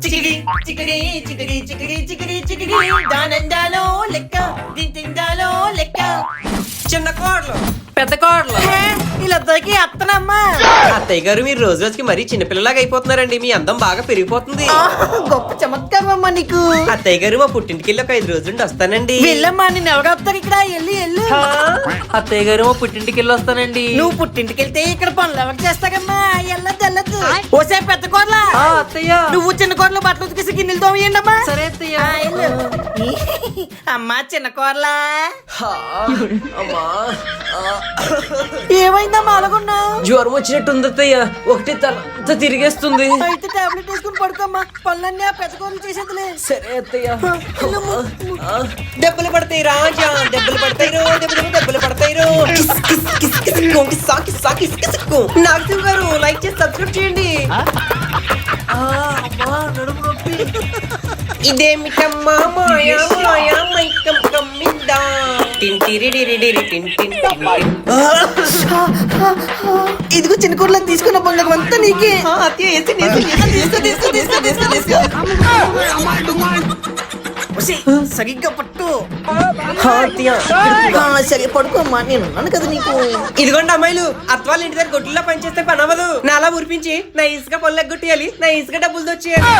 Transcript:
చికిడి చికిడి చికిడి చికిడి చికిడి చికిడి దానందాలో లెక్క దింటిందాలో లెక్క. చిన్న కోడలు పెద్ద కోడలు వీళ్ళిద్దరికి అత్తనమ్మా. అత్తయ్య గారు మీరు రోజు రోజుకి మరీ చిన్నపిల్లలాగా అయిపోతున్నారండి. మీ అందం బాగా పెరిగిపోతుంది. గొప్ప చమత్కారం అమ్మా నీకు. అత్తయ్య గారు మా పుట్టింటికి వెళ్ళి ఒక 5 రోజులు వస్తానండి. వెళ్ళమ్మా, నేను ఎవరు వస్తారు ఇక్కడ? ఎల్లు అత్తయ్య గారు మా పుట్టింటికి వెళ్ళి వస్తానండి. నువ్వు పుట్టింటికి వెళ్తే ఇక్కడ పనులు ఎవరు చేస్తారమ్మా? వెళ్ళొద్దు. ఓసే పెద్ద కోడలా, అత్తయ్య నువ్వు చిన్న కోడలు బట్టలు ఉతికేసి గిన్నెలు తోమియండి అమ్మా. సరే అత్తయ్య. అమ్మా చిన్న కోడలా, అమ్మా ఏమైందమ్మా అలాగున్నావు? జ్వరం వచ్చినట్టుంది అత్తయ్య. ఒకటి తల తిరిగేస్తుంది. అయితే టాబ్లెట్ వేసుకుని పడుకోమ్మా. పనులన్నీ ఆ పెద్ద కోడలు చేసేదిలే. సరే అత్తయ్య. దెబ్బలు పడతాయి రాజా, దెబ్బలు పడతాయి రో, దెబ్బలు పడతాయి రో. నాగశివ్ గారు లైక్ చేసి సబ్స్క్రైబ్ చేయండి. ఇదేమిటమ్మా మాయా మాయా మైకం కమ్మిందా. ఇదిగో చిన్న కోడలకు తీసుకున్న బంగారం అంతా నీకే. సరిగ్గా పట్టు. సరే పడుకోమ్మా, నేను ఉన్నాను కదా నీకు. ఇదిగోండి అమ్మాయిలు, అత్వాళ్ళ ఇంటి దగ్గర గొడ్డుల్లో పనిచేస్తే పని అవ్వదు. నాలా ఉరిపించి నా ఇసుక పొల్లెగ్గొట్టేయాలి, నా ఇసుక డబ్బులు వచ్చేయాలి.